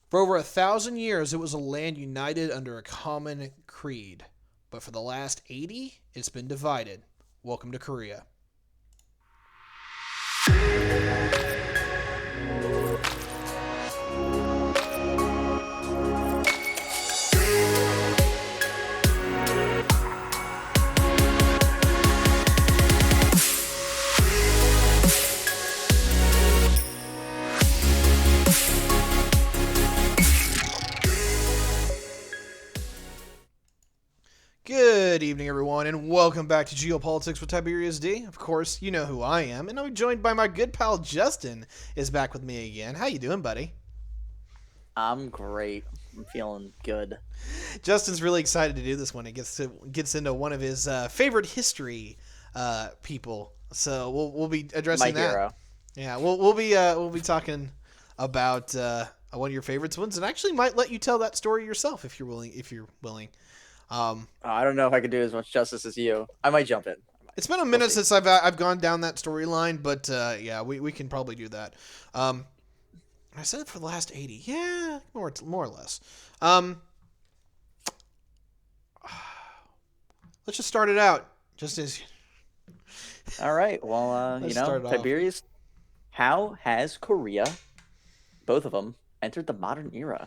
For over 1,000 years, it was a land united under a common creed. But for the last 80, it's been divided. Welcome to Korea. Good evening, everyone, and welcome back to Geopolitics with Tyberius D. Of course, you know who I am, and I'm joined by my good pal Justin is back with me again. How you doing, buddy? I'm great. I'm feeling good. Justin's really excited to do this one. He gets into one of his favorite history people, so we'll be addressing My that. hero. Yeah, we'll be talking about one of your favorites ones, and actually might let you tell that story yourself if you're willing. I don't know if I can do as much justice as you. I might jump in. It's been a minute since I've gone down that storyline, but yeah, we can probably do that. I said it for the last 80. Yeah, more or less. Let's just start it out. Just as All right. Well, Let's start off. Tiberius, how has Korea, both of them, entered the modern era?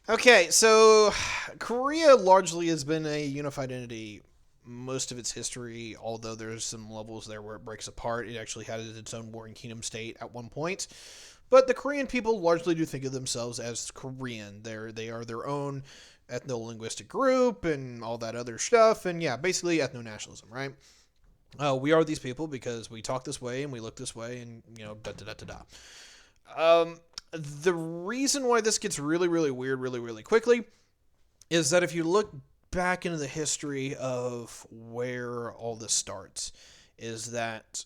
Okay, so Korea largely has been a unified entity most of its history, although there's some levels there where it breaks apart. It actually had its own warring kingdom state at one point. But the Korean people largely do think of themselves as Korean. They are their own ethno-linguistic group and all that other stuff. And yeah, basically ethno-nationalism, right? We are these people because we talk this way and we look this way and, da da da da da. The reason why this gets really, really weird really, really quickly is that if you look back into the history of where all this starts, is that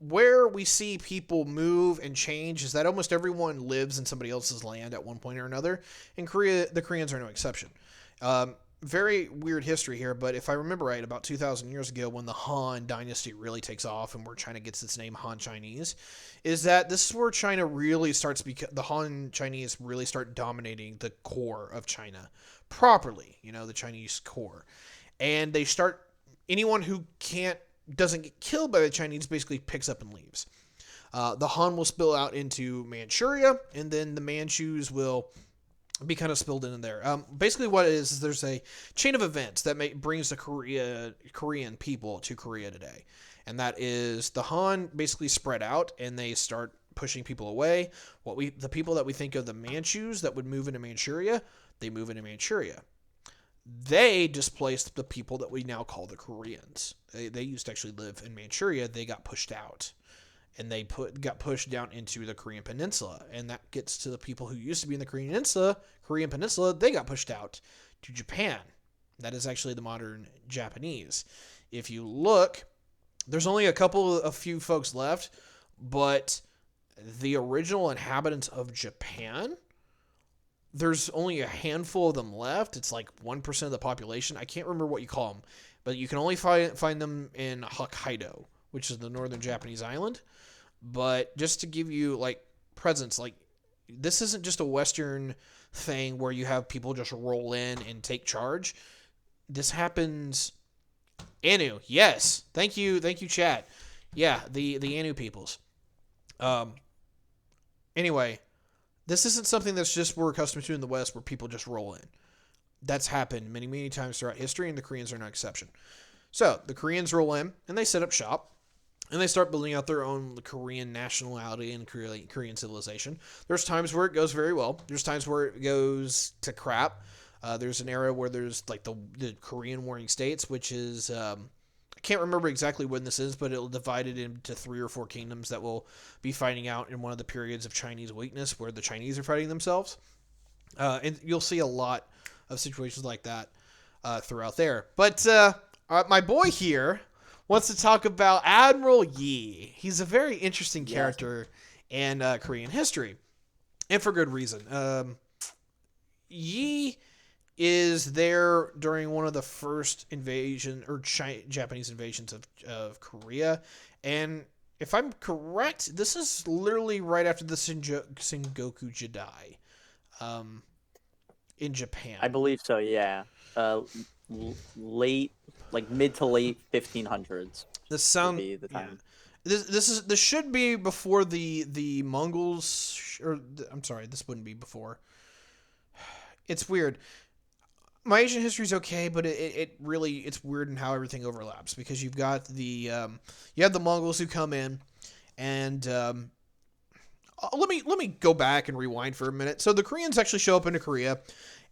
where we see people move and change is that almost everyone lives in somebody else's land at one point or another. In Korea, the Koreans are no exception. Very weird history here, but if I remember right, about 2,000 years ago when the Han dynasty really takes off and where China gets its name Han Chinese, is that this is where China really starts, the Han Chinese really start dominating the core of China properly, the Chinese core. And they start, anyone who doesn't get killed by the Chinese basically picks up and leaves. The Han will spill out into Manchuria, and then the Manchus will be kind of spilled in there. Basically what it is there's a chain of events that brings the Korean people to Korea today. And that is the Han basically spread out and they start pushing people away. The people that we think of the Manchus that would move into Manchuria, they move into Manchuria. They displaced the people that we now call the Koreans. They used to actually live in Manchuria. They got pushed out. And they got pushed down into the Korean Peninsula. And that gets to the people who used to be in the Korean Peninsula, they got pushed out to Japan. That is actually the modern Japanese. If you look, there's only a few folks left, but the original inhabitants of Japan, there's only a handful of them left. It's like 1% of the population. I can't remember what you call them, but you can only find them in Hokkaido, which is the northern Japanese island. But just to give you presence, this isn't just a Western thing where you have people just roll in and take charge. This happens. Anu, yes, thank you, chat. Yeah, the Anu peoples. Anyway, this isn't something that's just we're accustomed to in the West where people just roll in. That's happened many, many times throughout history, and the Koreans are no exception. So the Koreans roll in and they set up shop. And they start building out their own Korean nationality and Korean civilization. There's times where it goes very well. There's times where it goes to crap. There's an era where there's the Korean Warring States, which is, I can't remember exactly when this is, but it'll divide it into 3 or 4 kingdoms that will be fighting out in one of the periods of Chinese weakness where the Chinese are fighting themselves. And you'll see a lot of situations like that throughout there. But my boy here wants to talk about Admiral Yee. He's a very interesting character in Korean history, and for good reason. Yee is there during one of the first Japanese invasions of Korea, and if I'm correct, this is literally right after the Sengoku Jidai, um, in I Japan. believe so. Yeah. Uh, late, like mid to late 1500s This would sound be the yeah. time. This should be before the Mongols, I'm sorry, this wouldn't be before. It's weird. My Asian history is okay, but it really it's weird in how everything overlaps because you've got you have the Mongols who come in and let me go back and rewind for a minute. So the Koreans actually show up into Korea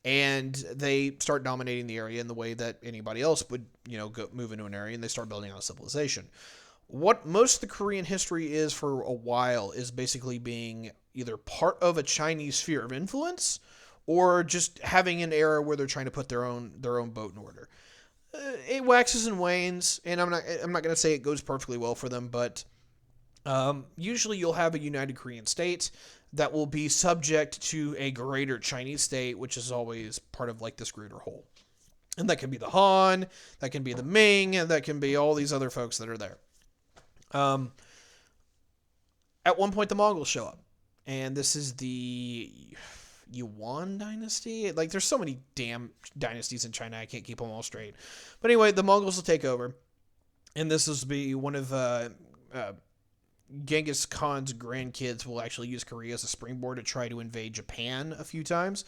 and they start dominating the area in the way that anybody else would move into an area, and they start building out a civilization. What most of the Korean history is for a while is basically being either part of a Chinese sphere of influence or just having an era where they're trying to put their own boat in order. It waxes and wanes, and I'm not going to say it goes perfectly well for them, but usually you'll have a united Korean state that will be subject to a greater Chinese state, which is always part of like this greater whole. And that can be the Han, that can be the Ming, and that can be all these other folks that are there. Um, at one point, the Mongols show up, and this is the Yuan dynasty. Like, there's so many damn dynasties in China, I can't keep them all straight. But anyway, the Mongols will take over, and this will be one of Genghis Khan's grandkids will actually use Korea as a springboard to try to invade Japan a few times.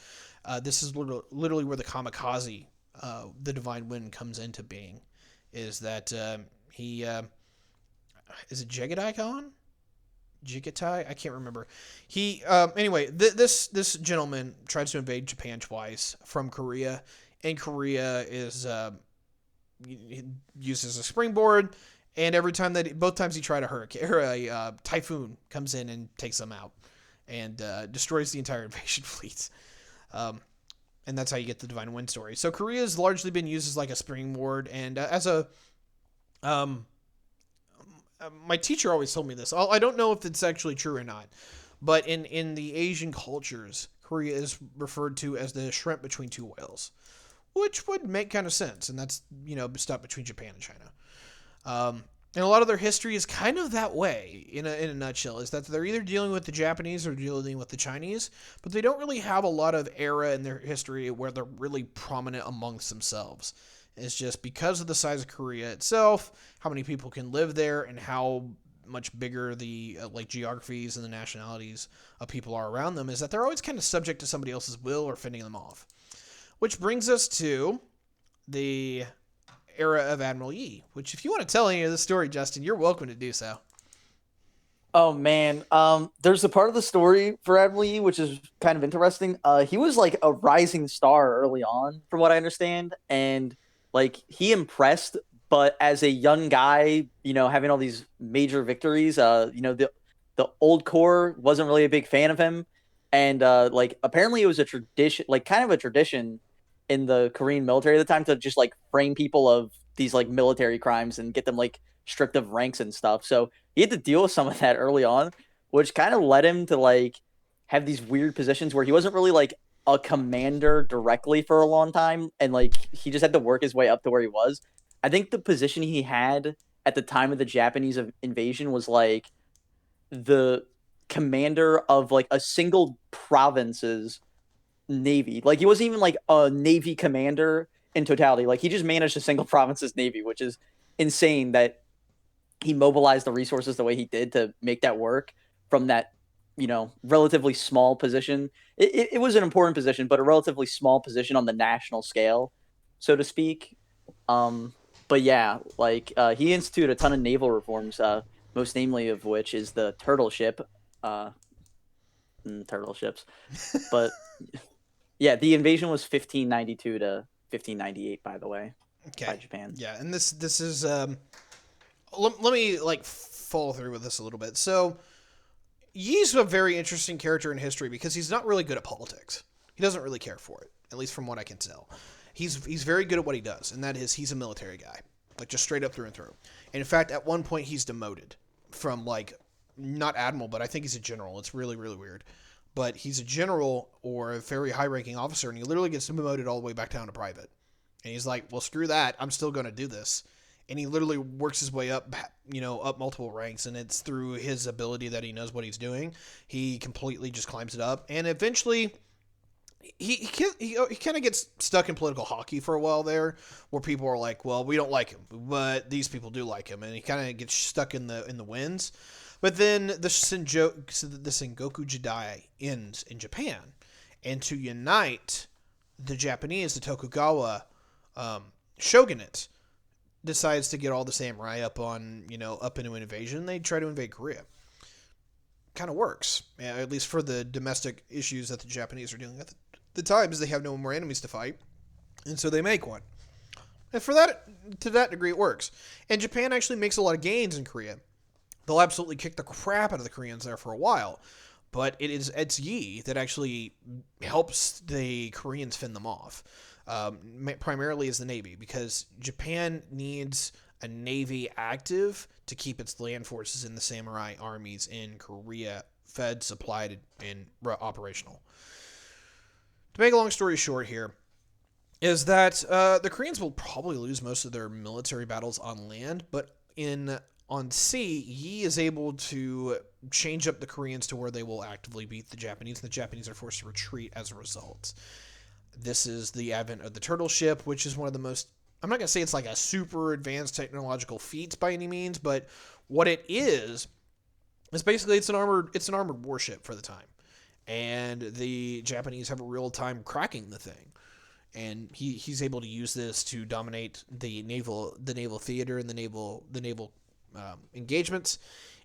This is literally where the kamikaze, the divine wind, comes into being. Is that he is it Jegadai Khan? Jigatai? I can't remember. He anyway, this gentleman tries to invade Japan twice from Korea, and Korea is used as a springboard. And both times he tried a hurricane or a typhoon comes in and takes them out, and destroys the entire invasion fleet. And that's how you get the Divine Wind story. So Korea has largely been used as like a springboard, and as a my teacher always told me this. I don't know if it's actually true or not, but in the Asian cultures, Korea is referred to as the shrimp between two whales, which would make kind of sense, and that's stuck between Japan and China. And a lot of their history is kind of that way, in a nutshell, is that they're either dealing with the Japanese or dealing with the Chinese, but they don't really have a lot of era in their history where they're really prominent amongst themselves. It's just because of the size of Korea itself, how many people can live there, and how much bigger the geographies and the nationalities of people are around them, is that they're always kind of subject to somebody else's will or fending them off. Which brings us to the era of Admiral Yee, which if you want to tell any of this story, Justin, you're welcome to do so. Oh man, there's a part of the story for Admiral Yee which is kind of interesting. He was like a rising star early on, from what I understand, and like he impressed. But as a young guy, having all these major victories, the old core wasn't really a big fan of him, and like apparently it was a tradition, like kind of a tradition in the Korean military at the time to just like frame people of these like military crimes and get them like stripped of ranks and stuff. So he had to deal with some of that early on, which kind of led him to like have these weird positions where he wasn't really like a commander directly for a long time, and like he just had to work his way up to where he was. I think the position he had at the time of the Japanese invasion was like the commander of like a single province's navy. Like he wasn't even like a navy commander in totality. Like he just managed a single province's navy, which is insane that he mobilized the resources the way he did to make that work from that relatively small position. It was an important position, but a relatively small position on the national scale, so to speak. But yeah, like he instituted a ton of naval reforms, most namely of which is the turtle ship, turtle ships. But yeah, the invasion was 1592 to 1598, by the way, by Okay. Japan. Yeah, and this is let me like follow through with this a little bit. So Yee's a very interesting character in history because he's not really good at politics. He doesn't really care for it, at least from what I can tell. He's very good at what he does, and that is he's a military guy, like just straight up through and through. And in fact, at one point he's demoted from like not admiral, but I think he's a general. It's really weird. But he's a general or a very high-ranking officer, and he literally gets demoted all the way back down to private. And he's like, well, screw that. I'm still going to do this. and he literally works his way up, up multiple ranks, and it's through his ability that he knows what he's doing. He completely just climbs it up, and eventually he kind of gets stuck in political hockey for a while there, where people are like, well, we don't like him, but these people do like him, and he kind of gets stuck in the winds. But then the Sengoku Jidai ends in Japan, and to unite the Japanese, the Tokugawa shogunate decides to get all the samurai up into an invasion. They try to invade Korea. Kind of works, at least for the domestic issues that the Japanese are dealing with. The time is they have no more enemies to fight, and so they make one. And to that degree, it works. And Japan actually makes a lot of gains in Korea. They'll absolutely kick the crap out of the Koreans there for a while, but it's Yee that actually helps the Koreans fend them off. Primarily is the Navy, because Japan needs a Navy active to keep its land forces in the samurai armies in Korea fed, supplied, and operational. To make a long story short here, is that the Koreans will probably lose most of their military battles on land, but on sea, Yee is able to change up the Koreans to where they will actively beat the Japanese, and the Japanese are forced to retreat as a result. This is the advent of the turtle ship, which is one of the most, I'm not going to say it's like a super advanced technological feat by any means, but what it is basically it's an armored warship for the time. And the Japanese have a real time cracking the thing. And he's able to use this to dominate the naval theater and the naval engagements.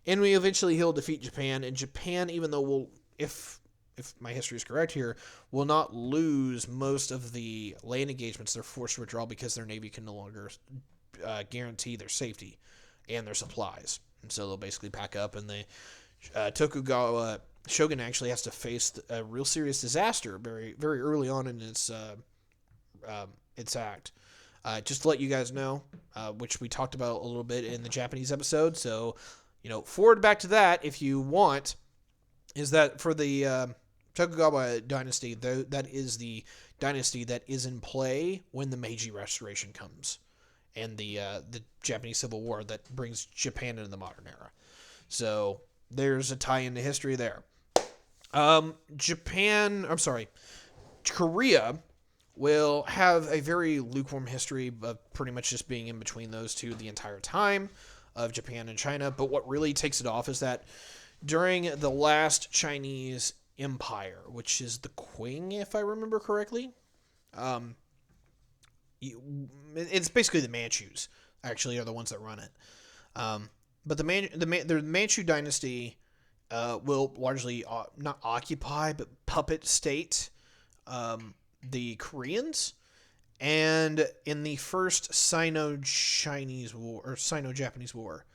And he'll defeat Japan. And Japan, even though if my history is correct here, will not lose most of the land engagements. They're forced to withdraw because their navy can no longer guarantee their safety and their supplies. And so they'll basically pack up, and the Tokugawa shogun actually has to face a real serious disaster very, very early on in its act. Just to let you guys know, which we talked about a little bit in the Japanese episode. So, forward back to that if you want, is that for the Tokugawa dynasty, that is the dynasty that is in play when the Meiji Restoration comes, and the Japanese Civil War that brings Japan into the modern era. So there's a tie into history there. Korea will have a very lukewarm history of pretty much just being in between those two the entire time of Japan and China. But what really takes it off is that during the last Chinese empire, which is the Qing, if I remember correctly, it's basically the Manchus actually are the ones that run it. But the Manchu dynasty will largely not occupy but puppet state the Koreans. And in the first Sino-Chinese War, or Sino-Japanese War,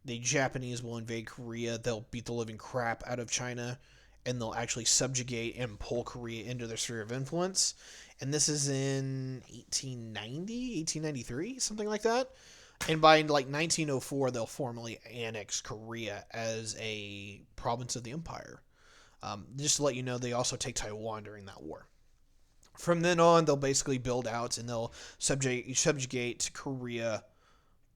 the Japanese will invade Korea. They'll beat the living crap out of China, and they'll actually subjugate and pull Korea into their sphere of influence. And this is in 1890, 1893, something like that. And by 1904, they'll formally annex Korea as a province of the empire. Just to let you know, they also take Taiwan during that war. From then on, they'll basically build out and they'll subjugate Korea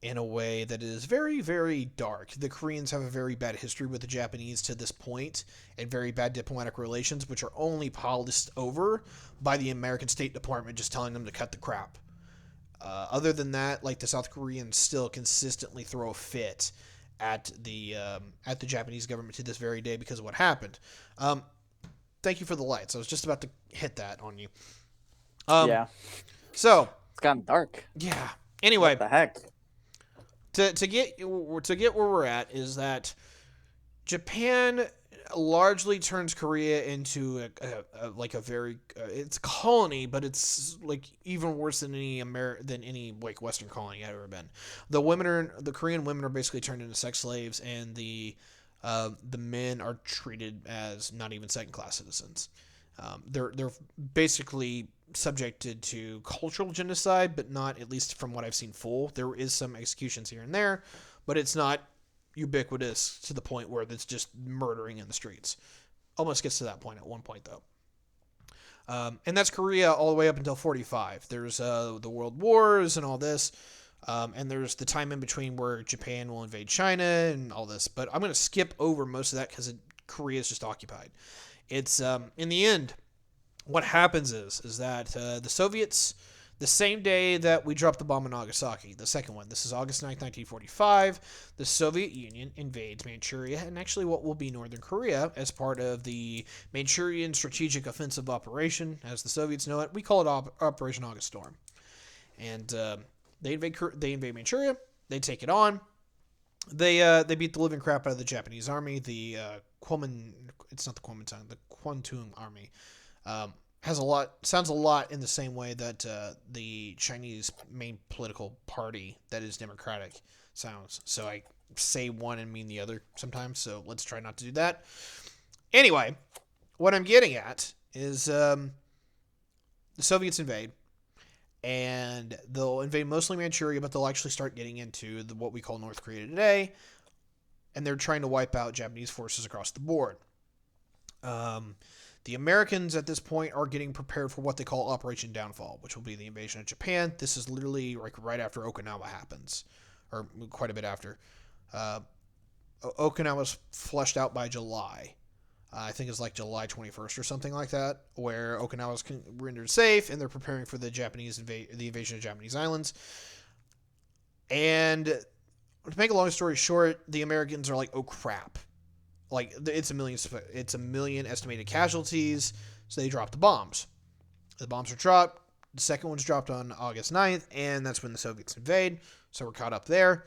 in a way that is very, very dark. The Koreans have a very bad history with the Japanese to this point, and very bad diplomatic relations, which are only polished over by the American State Department just telling them to cut the crap. Other than that, the South Koreans still consistently throw a fit at the Japanese government to this very day because of what happened. Thank you for the lights. I was just about to hit that on you. Yeah. So it's gotten dark. Yeah. Anyway, what the heck? To get where we're at is that Japan largely turns Korea into a very it's a colony, but it's even worse than any Western colony I've ever been. The Korean women are basically turned into sex slaves, and the men are treated as not even second-class citizens. They're basically subjected to cultural genocide, but not, at least from what I've seen, full. There is some executions here and there, but it's not ubiquitous to the point where it's just murdering in the streets. Almost gets to that point at one point, though. And that's Korea all the way up until 45. There's the World Wars and all this. And there's the time in between where Japan will invade China and all this. But I'm going to skip over most of that because Korea is just occupied. It's in the end, what happens is that the Soviets, the same day that we dropped the bomb in Nagasaki, the second one, this is August 9th, 1945, the Soviet Union invades Manchuria and actually what will be Northern Korea as part of the Manchurian Strategic Offensive Operation, as the Soviets know it. We call it Operation August Storm. And they invade Manchuria. They take it on. They beat the living crap out of the Japanese army. The it's not the Kuomintang, the Kwantung army. Sounds a lot in the same way that the Chinese main political party that is democratic sounds. So I say one and mean the other sometimes. So let's try not to do that. Anyway, what I'm getting at is the Soviets invade. And they'll invade mostly Manchuria, but they'll actually start getting into what we call North Korea today. And they're trying to wipe out Japanese forces across the board. The Americans at this point are getting prepared for what they call Operation Downfall, which will be the invasion of Japan. This is literally like right after Okinawa happens, or quite a bit after. Okinawa's fleshed out by July. I think it's like July 21st or something like that, where Okinawa's rendered safe, and they're preparing for the invasion of Japanese islands. And to make a long story short, the Americans are like, oh crap, like it's a million estimated casualties, so they drop the bombs. The bombs are dropped. The second one's dropped on August 9th, and that's when the Soviets invade. So we're caught up there.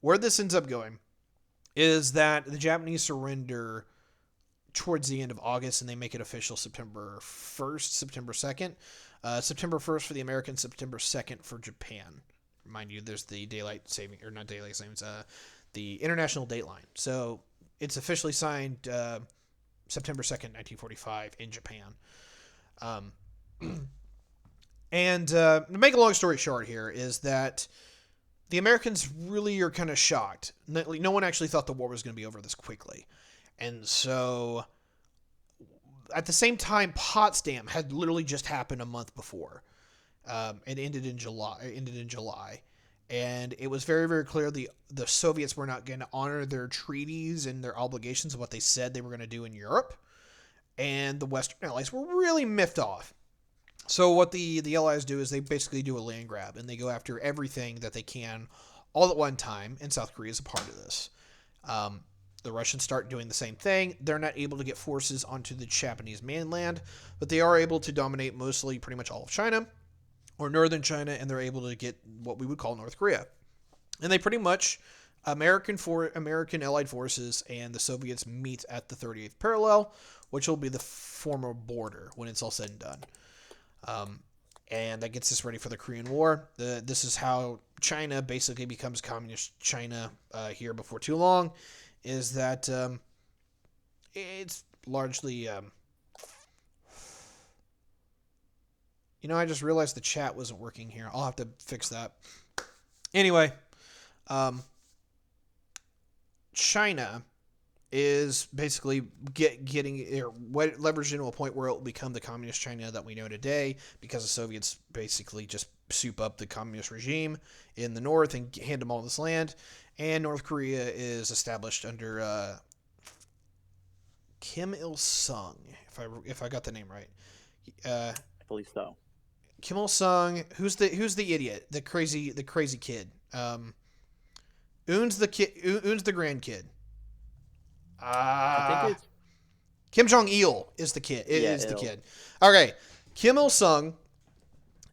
Where this ends up going is that the Japanese surrender towards the end of August, and they make it official September 1st, September 2nd. September 1st for the Americans, September 2nd for Japan. Mind you, there's the the international date line. So it's officially signed September 2nd, 1945 in Japan. And to make a long story short here is that the Americans really are kind of shocked. No one actually thought the war was going to be over this quickly. And so at the same time, Potsdam had literally just happened a month before. It ended in July. And it was very, very clear the Soviets were not going to honor their treaties and their obligations of what they said they were going to do in Europe. And the Western Allies were really miffed off. So what the Allies do is they basically do a land grab, and they go after everything that they can all at one time, and South Korea is a part of this. The Russians start doing the same thing. They're not able to get forces onto the Japanese mainland, but they are able to dominate mostly pretty much all of China, or northern China, and they're able to get what we would call North Korea. And they pretty much, American Allied forces and the Soviets meet at the 38th parallel, which will be the former border when it's all said and done. And that gets us ready for the Korean War. This is how China basically becomes communist China here before too long, is that it's largely... I just realized the chat wasn't working here. I'll have to fix that. Anyway, China is basically leveraged into a point where it will become the communist China that we know today, because the Soviets basically just soup up the communist regime in the north and hand them all this land. And North Korea is established under Kim Il-sung, if I got the name right. I believe so. Kim Il-sung, who's the idiot, the crazy kid. Eun's the grandkid. I think it's Kim Jong-il is the kid. The kid. Okay, Kim Il-sung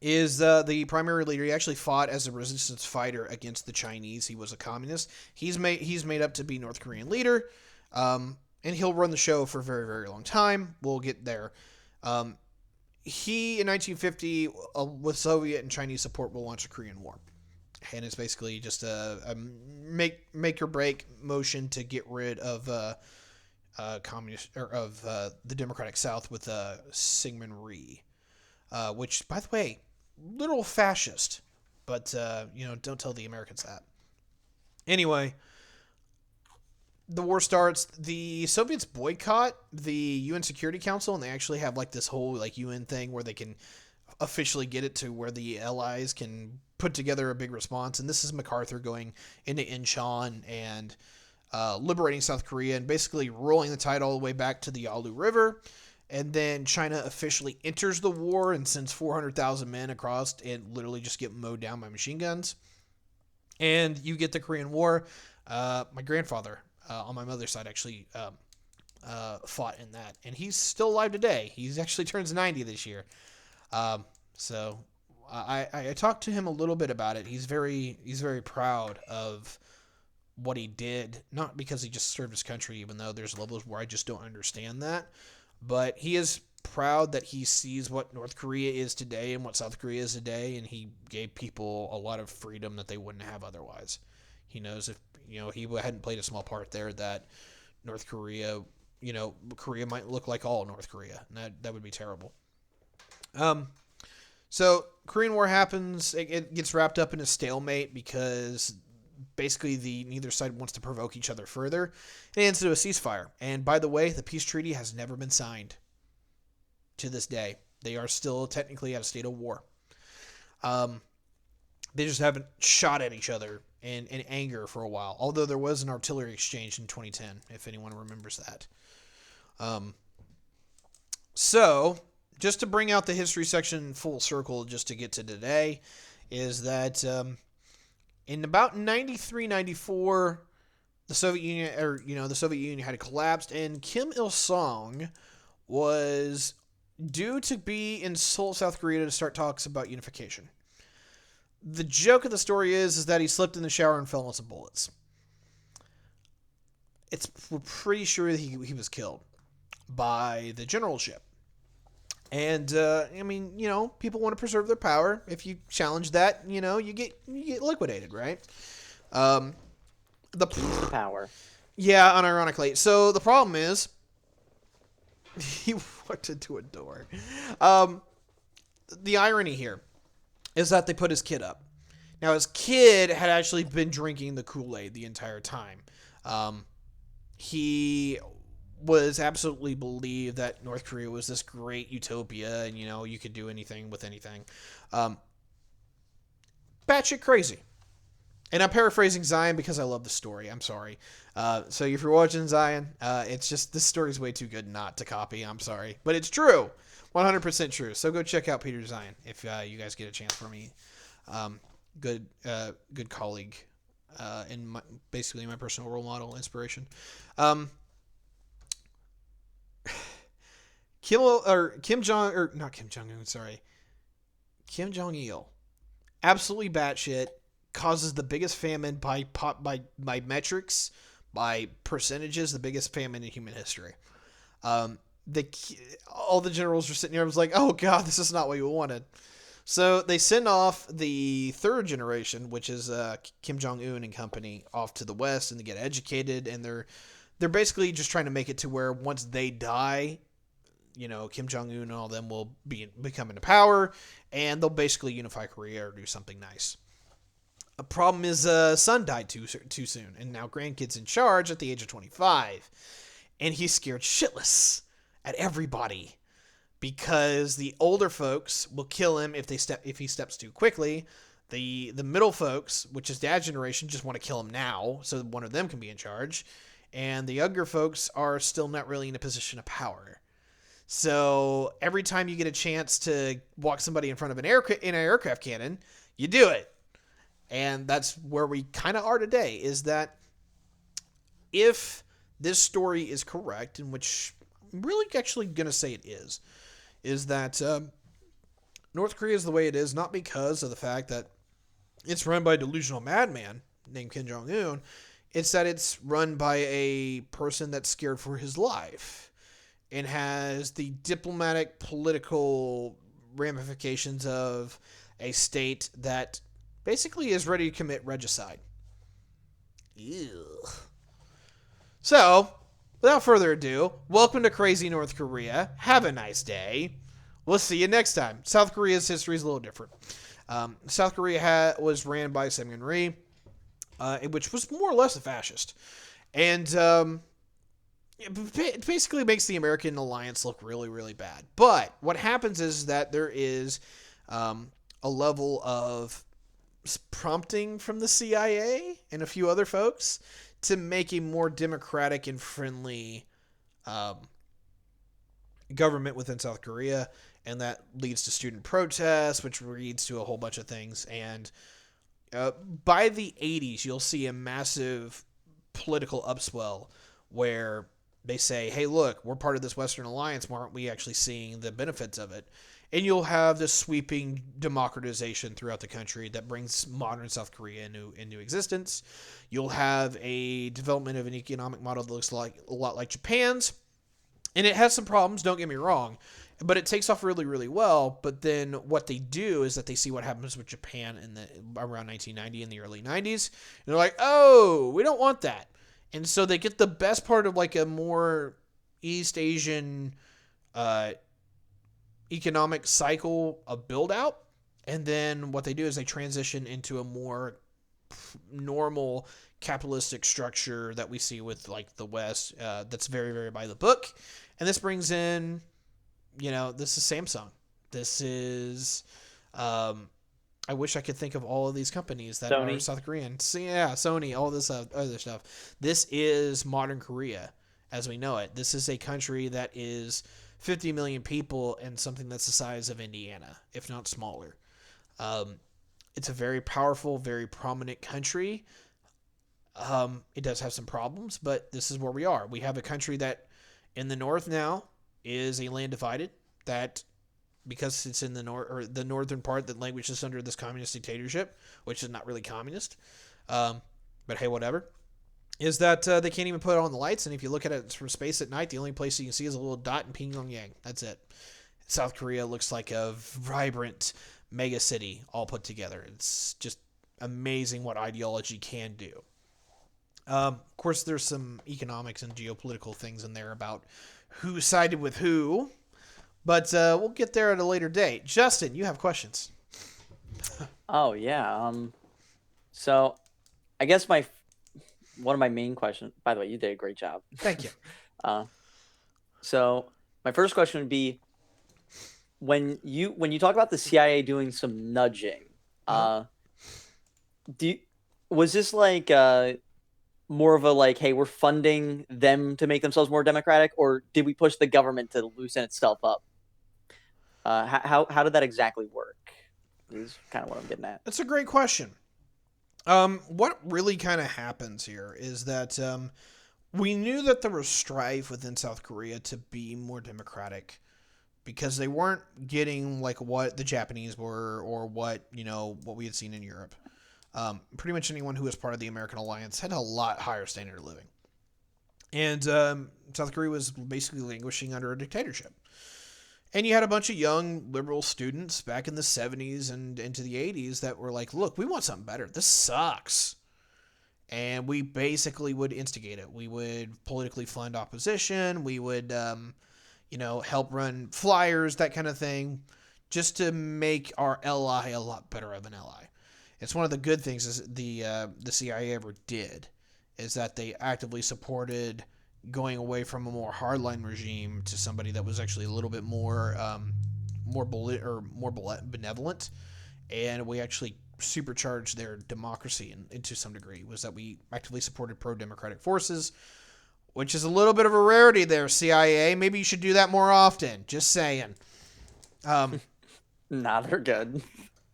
is the primary leader. He actually fought as a resistance fighter against the Chinese. He was a communist. He's made up to be North Korean leader, and he'll run the show for a very, very long time. We'll get there. He, in 1950, with Soviet and Chinese support, will launch the Korean War. And it's basically just a make or break motion to get rid of communist or of the Democratic South with Syngman Rhee, which, by the way, literal fascist. But don't tell the Americans that. Anyway, the war starts. The Soviets boycott the UN Security Council, and they actually have like this whole like UN thing where they can officially get it to where the Allies can put together a big response, and this is MacArthur going into Incheon and liberating South Korea and basically rolling the tide all the way back to the Alu River. And then China officially enters the war and sends 400,000 men across and literally just get mowed down by machine guns. And you get the Korean War. My grandfather on my mother's side actually fought in that, and he's still alive today. He's actually turns 90 this year. So I talked to him a little bit about it. He's very proud of what he did, not because he just served his country, even though there's levels where I just don't understand that, but he is proud that he sees what North Korea is today and what South Korea is today, and he gave people a lot of freedom that they wouldn't have otherwise. He knows if he hadn't played a small part there, that North Korea, Korea might look like all North Korea, and that would be terrible. So Korean War happens. It gets wrapped up in a stalemate because basically neither side wants to provoke each other further. It ends into a ceasefire. And by the way, the peace treaty has never been signed to this day. They are still technically at a state of war. They just haven't shot at each other in anger for a while. Although there was an artillery exchange in 2010, if anyone remembers that. So, just to bring out the history section full circle, just to get to today, is that in about 93, 94, the Soviet Union had collapsed, and Kim Il-sung was due to be in Seoul, South Korea, to start talks about unification. The joke of the story is that he slipped in the shower and fell on some bullets. We're pretty sure that he was killed by the generalship. And, people want to preserve their power. If you challenge that, you get liquidated, right? The power. Yeah, unironically. So the problem is, he walked into a door. The irony here is that they put his kid up. Now, his kid had actually been drinking the Kool-Aid the entire time. He was absolutely believed that North Korea was this great utopia and, you could do anything with anything. Batshit crazy. And I'm paraphrasing Zion because I love the story. I'm sorry. So if you're watching Zion, it's just, this story's way too good not to copy. I'm sorry. But it's true. 100% true. So go check out Peter Zion if you guys get a chance for me. Good colleague. And basically my personal role model inspiration. Kim Jong-il, absolutely batshit, causes the biggest famine by metrics, by percentages, the biggest famine in human history. All the generals were sitting here. I was like, oh god, this is not what you wanted. So they send off the third generation, which is Kim Jong-un and company, off to the west, and they get educated, and they're basically just trying to make it to where once they die, Kim Jong-un and all them will become into power, and they'll basically unify Korea or do something nice. A problem is son died too soon, and now grandkid's in charge at the age of 25, and he's scared shitless at everybody because the older folks will kill him if he steps too quickly. The middle folks, which is dad's generation, just want to kill him now so one of them can be in charge, and the younger folks are still not really in a position of power. So every time you get a chance to walk somebody in front of an aircraft cannon, you do it. And that's where we kind of are today, is that if this story is correct, in which I'm really actually going to say it is that North Korea is the way it is, not because of the fact that it's run by a delusional madman named Kim Jong-un. It's that it's run by a person that's scared for his life and has the diplomatic, political ramifications of a state that basically is ready to commit regicide. Ew. So, without further ado, welcome to Crazy North Korea. Have a nice day. We'll see you next time. South Korea's history is a little different. South Korea was ran by Seung-Ri, which was more or less a fascist. And it basically makes the American alliance look really, really bad. But what happens is that there is a level of prompting from the CIA and a few other folks to make a more democratic and friendly um, government within South Korea, and that leads to student protests, which leads to a whole bunch of things. And by the 80s, you'll see a massive political upswell where they say, hey, look, we're part of this Western alliance. Why aren't we actually seeing the benefits of it? And you'll have this sweeping democratization throughout the country that brings modern South Korea into existence. You'll have a development of an economic model that looks like a lot like Japan's. And it has some problems, don't get me wrong, but it takes off really, really well. But then what they do is that they see what happens with Japan around 1990 in the early 90s. And they're like, oh, we don't want that. And so they get the best part of like a more East Asian economic cycle of build out. And then what they do is they transition into a more normal capitalistic structure that we see with like the West that's very, very by the book. And this brings in, this is Samsung. This is, I wish I could think of all of these companies that Sony. are South Korean. So, yeah, Sony, all this other stuff. This is modern Korea as we know it. This is a country that is 50 million people and something that's the size of Indiana, if not smaller. It's a very powerful, very prominent country. It does have some problems, but this is where we are. We have a country that in the north now is a land divided that because it's in the north or the northern part that languishes under this communist dictatorship, which is not really communist. But hey, whatever. Is that they can't even put on the lights, and if you look at it from space at night, the only place you can see is a little dot in Pyongyang. That's it. South Korea looks like a vibrant mega city all put together. It's just amazing what ideology can do. Of course, there's some economics and geopolitical things in there about who sided with who, but we'll get there at a later date. Justin, you have questions. Oh yeah. So, I guess one of my main questions. By the way, you did a great job. Thank you. So my first question would be when you talk about the CIA doing some nudging. Was this like more of a like, hey, we're funding them to make themselves more democratic, or did we push the government to loosen itself up? How did that exactly work? Is kind of what I'm getting at. That's a great question. What really kind of happens here is that we knew that there was strife within South Korea to be more democratic because they weren't getting like what the Japanese were or what we had seen in Europe. Pretty much anyone who was part of the American alliance had a lot higher standard of living. And South Korea was basically languishing under a dictatorship. And you had a bunch of young liberal students back in the 70s and into the 80s that were like, look, we want something better. This sucks. And we basically would instigate it. We would politically fund opposition. We would, help run flyers, that kind of thing, just to make our ally a lot better of an ally. It's one of the good things is the CIA ever did, is that they actively supported going away from a more hardline regime to somebody that was actually a little bit more benevolent, and we actually supercharged their democracy into some degree. Was that we actively supported pro-democratic forces, which is a little bit of a rarity there, CIA. Maybe you should do that more often. Just saying. Nah, they're good.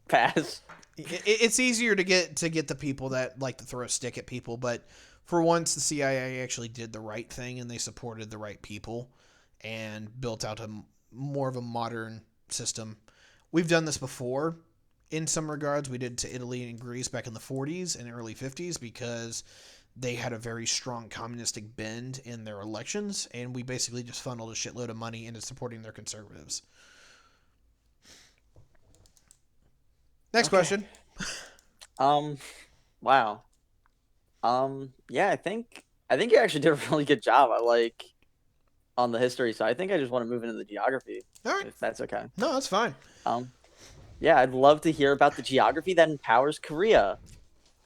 Pass. It's easier to get the people that like to throw a stick at people, but for once, the CIA actually did the right thing and they supported the right people and built out more of a modern system. We've done this before in some regards. We did to Italy and Greece back in the 40s and early 50s because they had a very strong communistic bend in their elections, and we basically just funneled a shitload of money into supporting their conservatives. Next question. Wow. Yeah, I think you actually did a really good job. On the history side. I think I just want to move into the geography. All right. If that's okay. No, that's fine. Yeah, I'd love to hear about the geography that empowers Korea.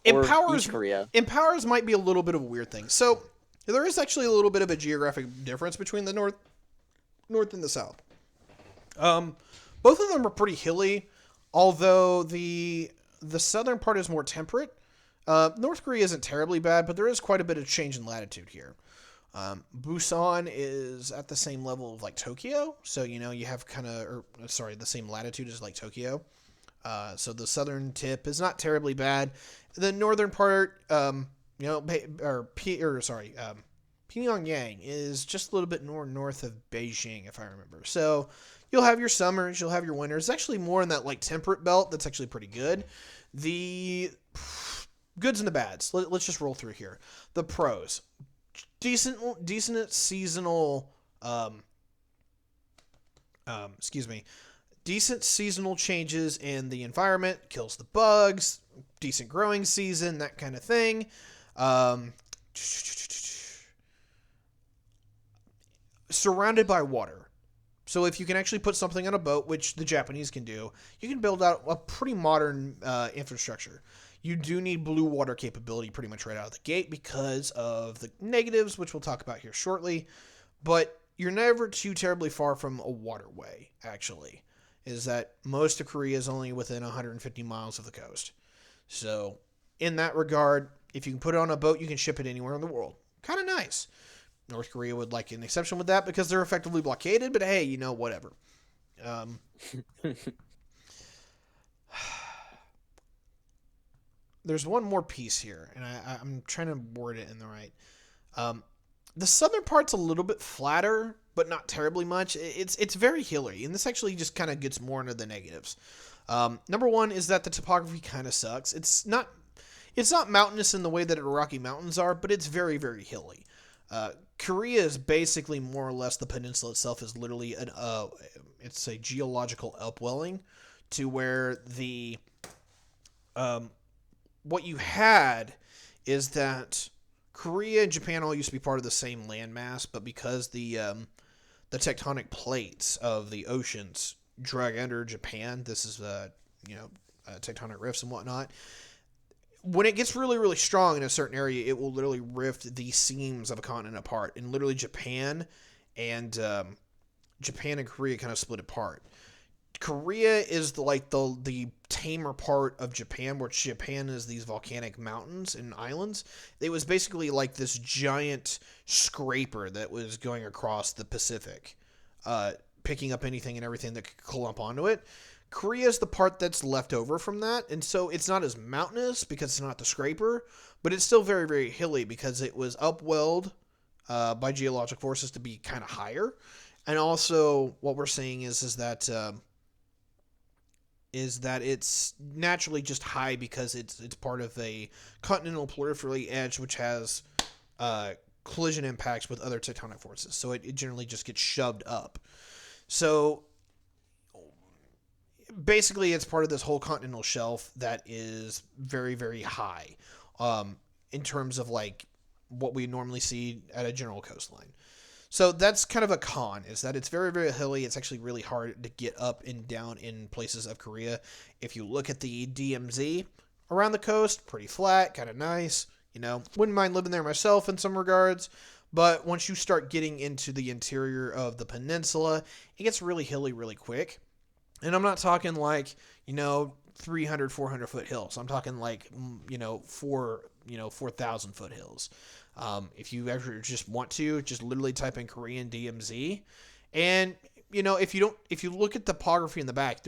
Empowers Korea. Empowers might be a little bit of a weird thing. So there is actually a little bit of a geographic difference between the north and the south. Both of them are pretty hilly, although the The southern part is more temperate. North Korea isn't terribly bad, but there is quite a bit of change in latitude here. Busan is at the same level of like Tokyo, so you have the same latitude as like Tokyo. So the southern tip is not terribly bad. The northern part, Pyongyang is just a little bit north of Beijing, if I remember. So you'll have your summers, you'll have your winters. It's actually more in that like temperate belt that's actually pretty good. The goods and the bads. Let's just roll through here. The pros: decent seasonal. Decent seasonal changes in the environment, kills the bugs, decent growing season, that kind of thing. Surrounded by water. So if you can actually put something on a boat, which the Japanese can do, you can build out a pretty modern infrastructure. You do need blue water capability pretty much right out of the gate because of the negatives, which we'll talk about here shortly. But you're never too terribly far from a waterway, actually. Is that most of Korea is only within 150 miles of the coast. So in that regard, if you can put it on a boat, you can ship it anywhere in the world. Kind of nice. North Korea would like an exception with that because they're effectively blockaded, but hey, whatever. There's one more piece here, and I'm trying to word it in the right. The southern part's a little bit flatter, but not terribly much. It's very hilly, and this actually just kind of gets more into the negatives. Number one is that the topography kind of sucks. It's not mountainous in the way that the Rocky Mountains are, but it's very, very hilly. Korea is basically more or less the peninsula itself is literally it's a geological upwelling to where the what you had is that Korea and Japan all used to be part of the same landmass, but because the tectonic plates of the oceans drag under Japan, this is tectonic rifts and whatnot. When it gets really, really strong in a certain area, it will literally rift the seams of a continent apart. And literally Japan and Korea kind of split apart. Korea is the tamer part of Japan, where Japan is these volcanic mountains and islands. It was basically like this giant scraper that was going across the Pacific, picking up anything and everything that could clump onto it. Korea is the part that's left over from that, and so it's not as mountainous because it's not the scraper, but it's still very, very hilly because it was upwelled by geologic forces to be kind of higher. And also, what we're seeing is that it's naturally just high because it's part of a continental peripheral edge, which has collision impacts with other tectonic forces. So it generally just gets shoved up. So basically, it's part of this whole continental shelf that is very, very high in terms of like what we normally see at a general coastline. So that's kind of a con, is that it's very, very hilly. It's actually really hard to get up and down in places of Korea. If you look at the DMZ around the coast, pretty flat, kind of nice. Wouldn't mind living there myself in some regards. But once you start getting into the interior of the peninsula, it gets really hilly really quick. And I'm not talking like, 300, 400 foot hills. I'm talking like, 4,000 foot hills. If you ever just want to, just literally type in Korean DMZ. And, if you look at the topography in the back,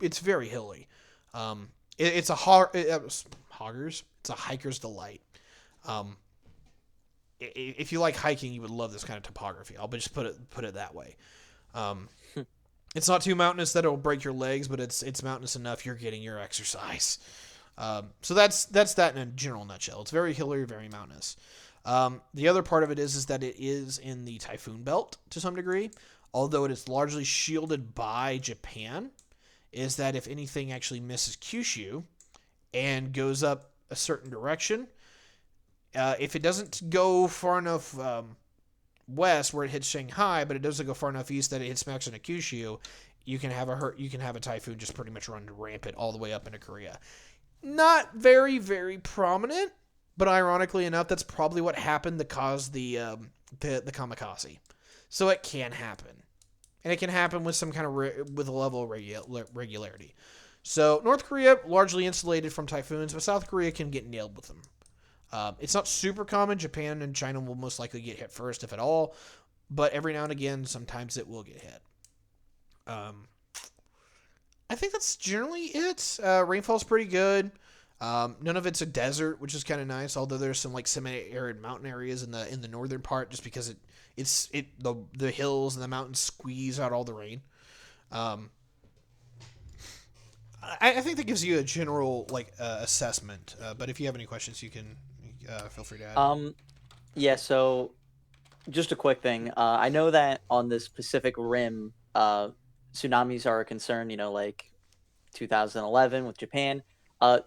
it's very hilly. It's a hiker's delight. If you like hiking, you would love this kind of topography. I'll just put it that way. It's not too mountainous that it'll break your legs, but it's mountainous enough you're getting your exercise. So that's that in a general nutshell. It's very hilly, very mountainous. The other part of it is that it is in the typhoon belt to some degree, although it is largely shielded by Japan. Is that if anything actually misses Kyushu and goes up a certain direction, if it doesn't go far enough west where it hits Shanghai, but it doesn't go far enough east that it hits smacks into Kyushu, you can have a typhoon just pretty much run rampant all the way up into Korea. Not very, very prominent, but ironically enough, that's probably what happened to cause the kamikaze. So it can happen, and it can happen with some kind of with a level of regularity. So North Korea largely insulated from typhoons, but South Korea can get nailed with them. It's not super common. Japan and China will most likely get hit first, if at all. But every now and again, sometimes it will get hit. I think that's generally it. Rainfall's pretty good. None of it's a desert, which is kind of nice. Although there's some like semi-arid mountain areas in the northern part, just because the hills and the mountains squeeze out all the rain. I think that gives you a general assessment. But if you have any questions, you can feel free to add. Yeah. So just a quick thing. I know that on this Pacific Rim, tsunamis are a concern. 2011 with Japan.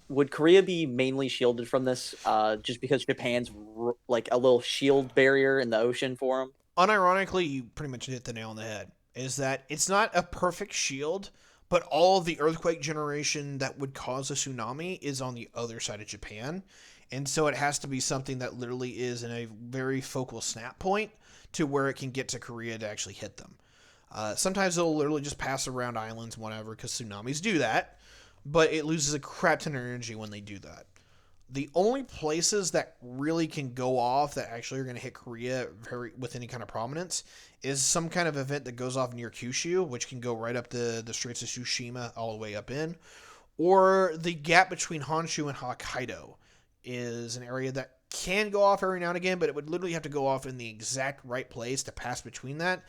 Would Korea be mainly shielded from this just because Japan's like a little shield barrier in the ocean for them? Unironically, you pretty much hit the nail on the head. Is that it's not a perfect shield, but all of the earthquake generation that would cause a tsunami is on the other side of Japan. And so it has to be something that literally is in a very focal snap point to where it can get to Korea to actually hit them. Sometimes they'll literally just pass around islands, whatever, because tsunamis do that. But it loses a crap ton of energy when they do that. The only places that really can go off that actually are going to hit Korea with any kind of prominence is some kind of event that goes off near Kyushu, which can go right up the Straits of Tsushima all the way up in. Or the gap between Honshu and Hokkaido is an area that can go off every now and again, but it would literally have to go off in the exact right place to pass between that.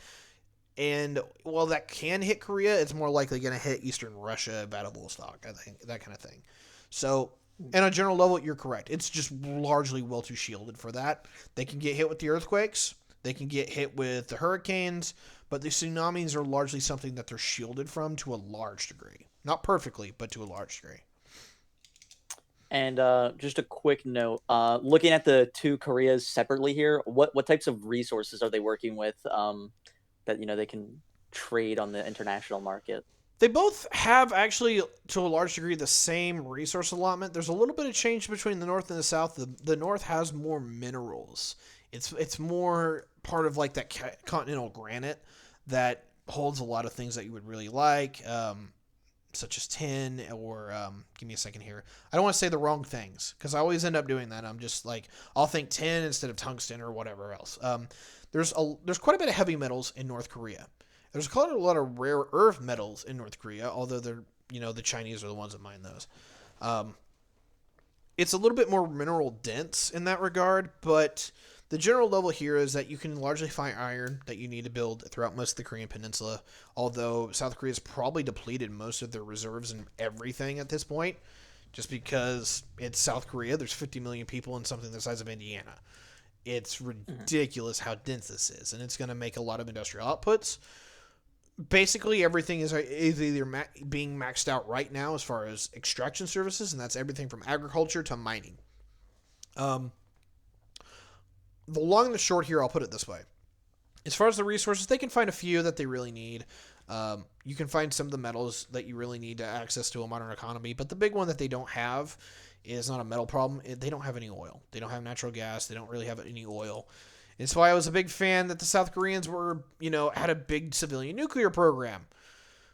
And while that can hit Korea, it's more likely going to hit Eastern Russia, Vladivostok, I think, that kind of thing. So, on a general level, you're correct. It's just largely well too shielded for that. They can get hit with the earthquakes. They can get hit with the hurricanes. But the tsunamis are largely something that they're shielded from to a large degree. Not perfectly, but to a large degree. And just a quick note, looking at the two Koreas separately here, what types of resources are they working with that they can trade on the international market? They both have actually, to a large degree, the same resource allotment. There's a little bit of change between the North and the South. The North has more minerals. It's more part of like that continental granite that holds a lot of things that you would really like, such as tin or give me a second here. I don't want to say the wrong things because I always end up doing that. I'm just like I'll think tin instead of tungsten or whatever else. There's quite a bit of heavy metals in North Korea. There's quite a lot of rare earth metals in North Korea, although the Chinese are the ones that mine those. It's a little bit more mineral dense in that regard, but the general level here is that you can largely find iron that you need to build throughout most of the Korean peninsula, although South Korea's probably depleted most of their reserves and everything at this point, just because it's South Korea. There's 50 million people in something the size of Indiana. It's ridiculous how dense this is, and it's going to make a lot of industrial outputs. Basically, everything is either being maxed out right now as far as extraction services, and that's everything from agriculture to mining. The long and the short here, I'll put it this way. As far as the resources, they can find a few that they really need. You can find some of the metals that you really need to access to a modern economy, but the big one that they don't have is not a metal problem. They don't have any oil. They don't have natural gas. They don't really have any oil. It's why I was a big fan that the South Koreans had a big civilian nuclear program.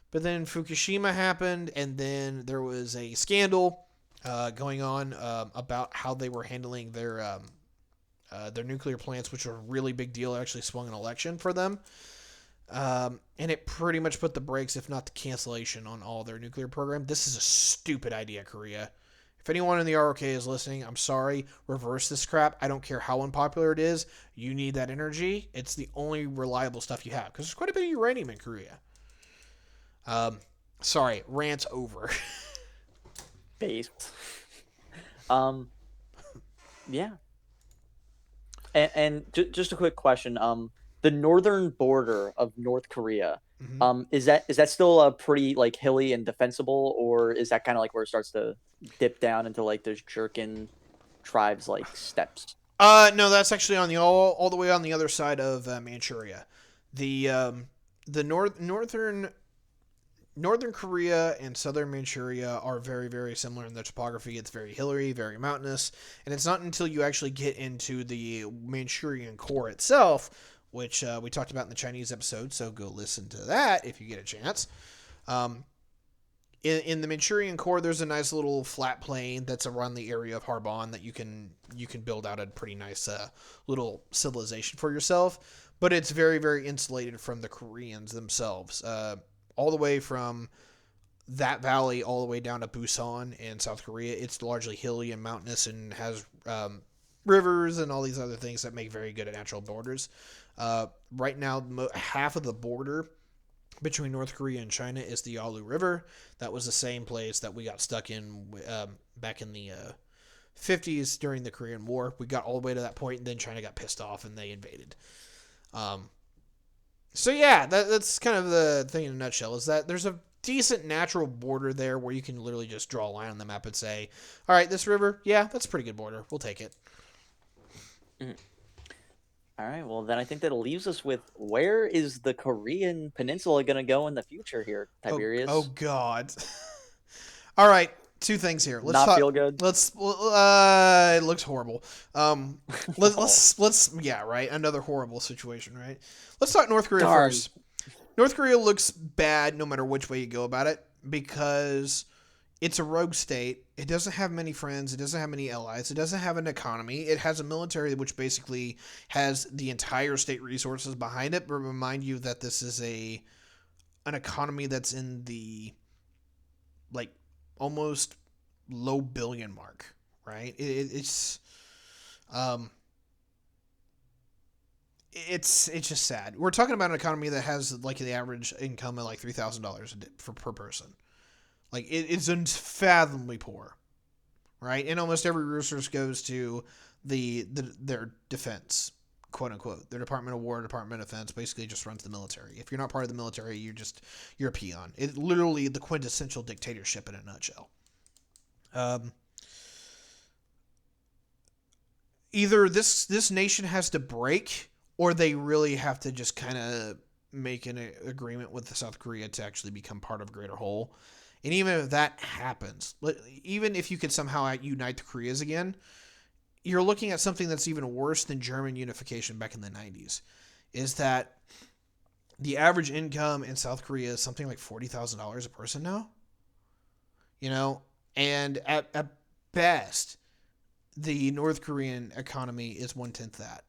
But then Fukushima happened, and then there was a scandal going on about how they were handling their nuclear plants, which were a really big deal. It actually swung an election for them. And it pretty much put the brakes, if not the cancellation, on all their nuclear program. This is a stupid idea, Korea. If anyone in the ROK is listening, I'm sorry. Reverse this crap. I don't care how unpopular it is. You need that energy. It's the only reliable stuff you have. Because there's quite a bit of uranium in Korea. Sorry. Rant's over. Base. Yeah. And just a quick question. The northern border of North Korea, is that still a pretty like hilly and defensible, or is that kind of like where it starts to dip down into like those Jurchen tribes like steppes? No, that's actually on the all the way on the other side of Manchuria. The northern Korea and southern Manchuria are very, very similar in their topography. It's very hilly, very mountainous, and it's not until you actually get into the Manchurian core itself, which we talked about in the Chinese episode, so go listen to that if you get a chance. In the Manchurian core, there's a nice little flat plain that's around the area of Harbon that you can build out a pretty nice little civilization for yourself. But it's very, very insulated from the Koreans themselves. All the way from that valley all the way down to Busan in South Korea, it's largely hilly and mountainous and has rivers and all these other things that make very good natural borders. Right now, half of the border between North Korea and China is the Alu River. That was the same place that we got stuck in back in the 50s during the Korean War. We got all the way to that point, and then China got pissed off and they invaded. So yeah, that's kind of the thing in a nutshell, is that there's a decent natural border there where you can literally just draw a line on the map and say, all right, this river, yeah, that's a pretty good border. We'll take it. Mm. All right, well, then I think that leaves us with, where is the Korean peninsula going to go in the future here, Tiberius? Oh God. All right, two things here. Feel good? It looks horrible. Let's yeah, right? Another horrible situation, right? Let's talk North Korea first. North Korea looks bad no matter which way you go about it, because it's a rogue state. It doesn't have many friends. It doesn't have many allies. It doesn't have an economy. It has a military which basically has the entire state resources behind it. But remind you that this is an economy that's in the like almost low billion mark, right? It's just sad. We're talking about an economy that has like the average income of like $3,000 per person. Like, it's unfathomably poor, right? And almost every resource goes to their defense, quote unquote. Their Department of War, Department of Defense basically just runs the military. If you're not part of the military, you're a peon. It's literally the quintessential dictatorship in a nutshell. Either this nation has to break, or they really have to just kind of make an agreement with South Korea to actually become part of a greater whole. And even if that happens, even if you could somehow unite the Koreas again, you're looking at something that's even worse than German unification back in the 90s, is that the average income in South Korea is something like $40,000 a person now. You know, and at best, the North Korean economy is 1/10 that.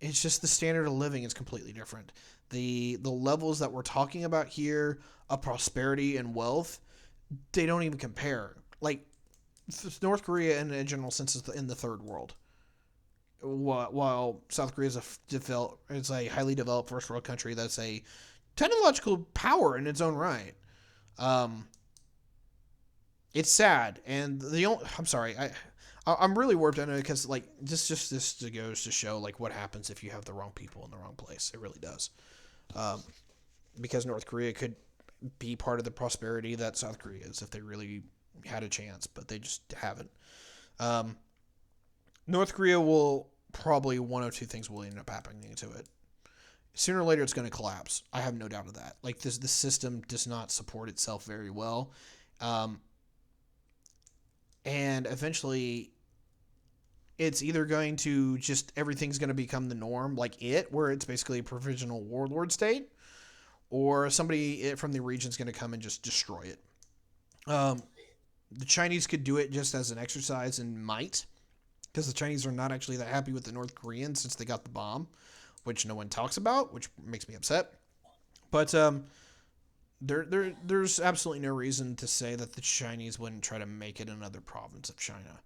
It's just the standard of living is completely different. The levels that we're talking about here of prosperity and wealth, they don't even compare. Like, North Korea in a general sense is in the third world, while South Korea is it's a highly developed first world country that's a technological power in its own right. It's sad, and I'm sorry, I'm really warped on it, because like this goes to show like what happens if you have the wrong people in the wrong place. It really does, because North Korea could be part of the prosperity that South Korea is if they really had a chance, but they just haven't. North Korea will probably, one of two things will end up happening to it. Sooner or later, it's going to collapse. I have no doubt of that. Like, the system does not support itself very well, and eventually, it's either going to everything's going to become the norm, where it's basically a provisional warlord state, or somebody from the region is going to come and just destroy it. The Chinese could do it just as an exercise in might, because the Chinese are not actually that happy with the North Koreans since they got the bomb, which no one talks about, which makes me upset. But there's absolutely no reason to say that the Chinese wouldn't try to make it another province of China.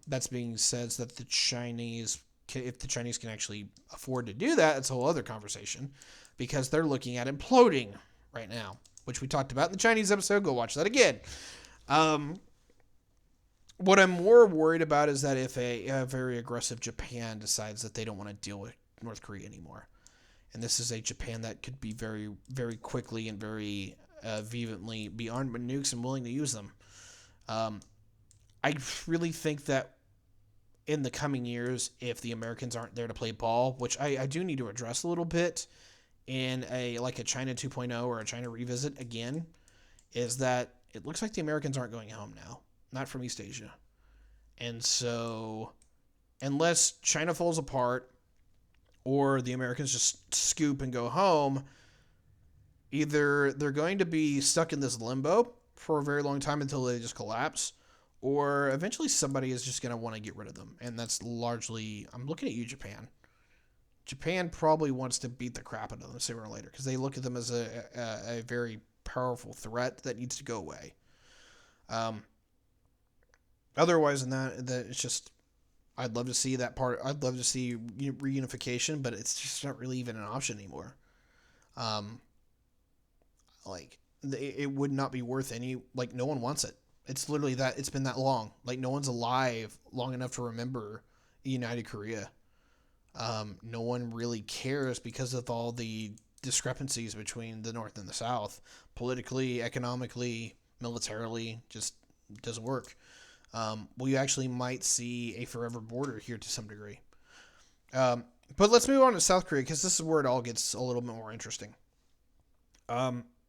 That's being said that if the Chinese can actually afford to do that, it's a whole other conversation, because they're looking at imploding right now, which we talked about in the Chinese episode. Go watch that again. What I'm more worried about is that if a very aggressive Japan decides that they don't want to deal with North Korea anymore, and this is a Japan that could be very, very quickly and very vehemently be armed with nukes and willing to use them. I really think that in the coming years, if the Americans aren't there to play ball, which I do need to address a little bit in a China 2.0 or a China revisit again, is that it looks like the Americans aren't going home now, not from East Asia. And so, unless China falls apart or the Americans just scoop and go home, either they're going to be stuck in this limbo for a very long time until they just collapse, or eventually somebody is just going to want to get rid of them. And that's largely, I'm looking at you, Japan. Japan probably wants to beat the crap out of them sooner or later because they look at them as a very powerful threat that needs to go away. Um, Otherwise, than that it's just, I'd love to see that part. I'd love to see reunification, but it's just not really even an option anymore. Um, like it would not be worth any. Like no one wants it. It's literally that it's been that long. Like no one's alive long enough to remember United Korea. No one really cares because of all the discrepancies between the North and the South, politically, economically, militarily. Just doesn't work. We actually might see a forever border here to some degree. But let's move on to South Korea because this is where it all gets a little bit more interesting.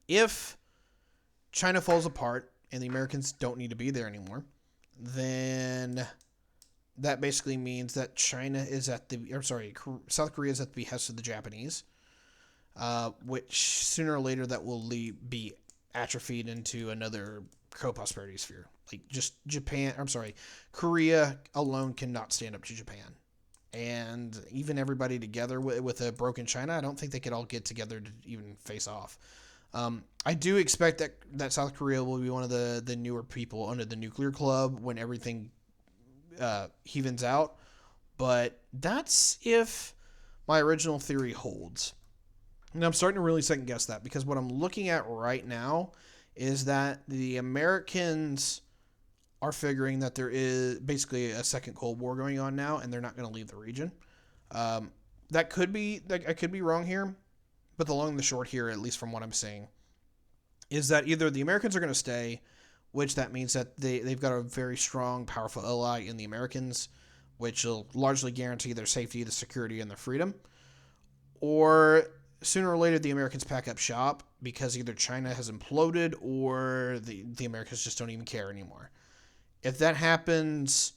If China falls apart and the Americans don't need to be there anymore, then that basically means that South Korea is at the behest of the Japanese, which sooner or later that will be atrophied into another co-prosperity sphere. Like just Korea alone cannot stand up to Japan. And even everybody together with a broken China, I don't think they could all get together to even face off. I do expect that South Korea will be one of the newer people under the nuclear club when everything evens out. But that's if my original theory holds. And I'm starting to really second guess that because what I'm looking at right now is that the Americans are figuring that there is basically a second Cold War going on now, and they're not going to leave the region. I could be wrong here, but the long and the short here, at least from what I'm seeing, is that either the Americans are going to stay, which that means that they've got a very strong, powerful ally in the Americans, which will largely guarantee their safety, the security, and their freedom, or sooner or later the Americans pack up shop because either China has imploded or the Americans just don't even care anymore. If that happens,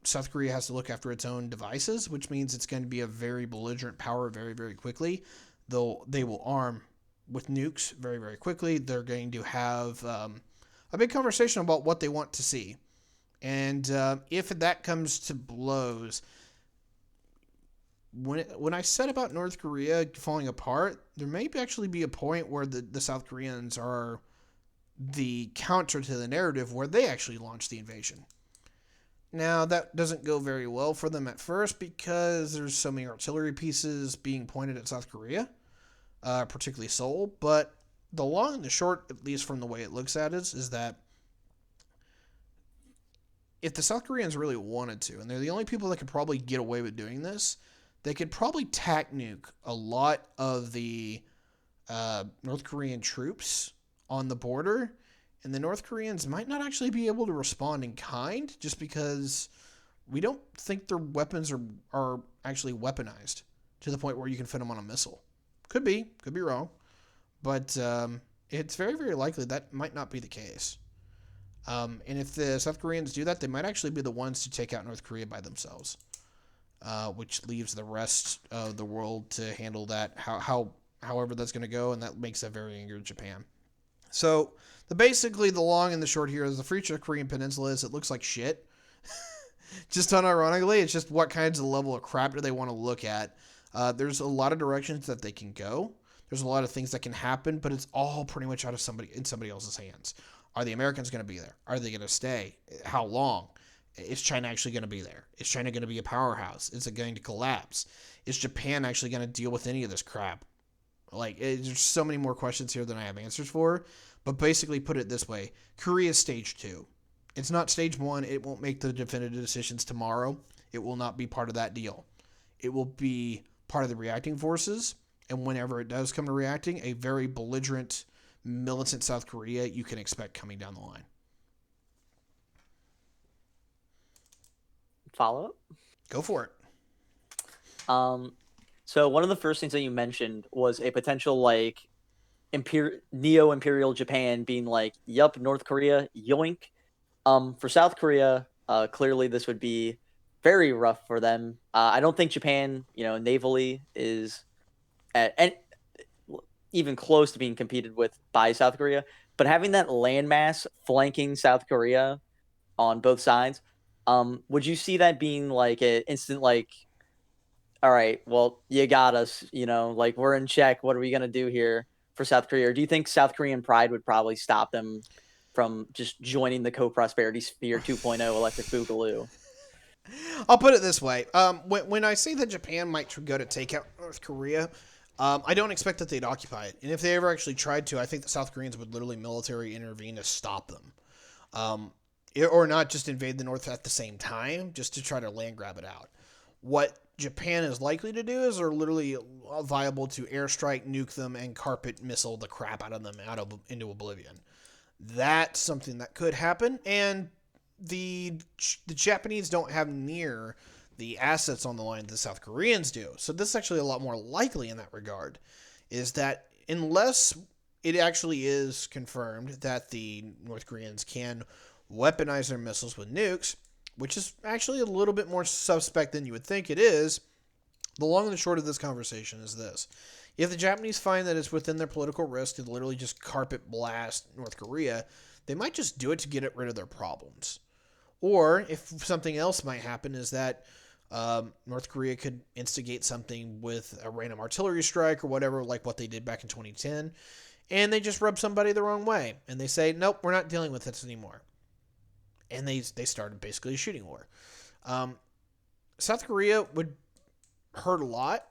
South Korea has to look after its own devices, which means it's going to be a very belligerent power very, very quickly. Though they will arm with nukes very, very quickly. They're going to have a big conversation about what they want to see. And if that comes to blows, when I said about North Korea falling apart, there may actually be a point where the South Koreans are the counter to the narrative where they actually launch the invasion. Now, that doesn't go very well for them at first because there's so many artillery pieces being pointed at South Korea, particularly Seoul, but the long and the short, at least from the way it looks at it, is that if the South Koreans really wanted to, and they're the only people that could probably get away with doing this, they could probably tack nuke a lot of the North Korean troops on the border, and the North Koreans might not actually be able to respond in kind just because we don't think their weapons are actually weaponized to the point where you can fit them on a missile. Could be wrong, but it's very, very likely that might not be the case. And if the South Koreans do that, they might actually be the ones to take out North Korea by themselves, which leaves the rest of the world to handle that however that's going to go, and that makes that very angry Japan. So, basically, the long and the short here is the future of Korean Peninsula is it looks like shit. Just unironically, it's just what kinds of level of crap do they want to look at. There's a lot of directions that they can go. There's a lot of things that can happen, but it's all pretty much in somebody else's hands. Are the Americans going to be there? Are they going to stay? How long? Is China actually going to be there? Is China going to be a powerhouse? Is it going to collapse? Is Japan actually going to deal with any of this crap? There's so many more questions here than I have answers for. But basically, put it this way. Korea is stage 2. It's not stage 1. It won't make the definitive decisions tomorrow. It will not be part of that deal. It will be part of the reacting forces. And whenever it does come to reacting, a very belligerent, militant South Korea you can expect coming down the line. Follow up? Go for it. So one of the first things that you mentioned was a potential neo-imperial Japan being like, yup, North Korea, yoink. For South Korea, clearly this would be very rough for them. I don't think Japan, navally is and even close to being competed with by South Korea. But having that landmass flanking South Korea on both sides, would you see that being like an instant like, all right, well, you got us, like we're in check. What are we gonna do here for South Korea? Or do you think South Korean pride would probably stop them from just joining the co-prosperity sphere 2.0 electric boogaloo? I'll put it this way: when I say that Japan might go to take out North Korea, I don't expect that they'd occupy it. And if they ever actually tried to, I think the South Koreans would literally military intervene to stop them, or not just invade the North at the same time, just to try to land grab it out. What Japan is likely to do is they're literally viable to airstrike, nuke them, and carpet missile the crap out of them into oblivion. That's something that could happen, and the Japanese don't have near the assets on the line that the South Koreans do. So this is actually a lot more likely in that regard. Is that unless it actually is confirmed that the North Koreans can weaponize their missiles with nukes, which is actually a little bit more suspect than you would think it is, the long and the short of this conversation is this. If the Japanese find that it's within their political risk to literally just carpet blast North Korea, they might just do it to get rid of their problems. Or if something else might happen is that North Korea could instigate something with a random artillery strike or whatever, like what they did back in 2010, and they just rub somebody the wrong way, and they say, nope, we're not dealing with this anymore. And they started basically a shooting war. South Korea would hurt a lot,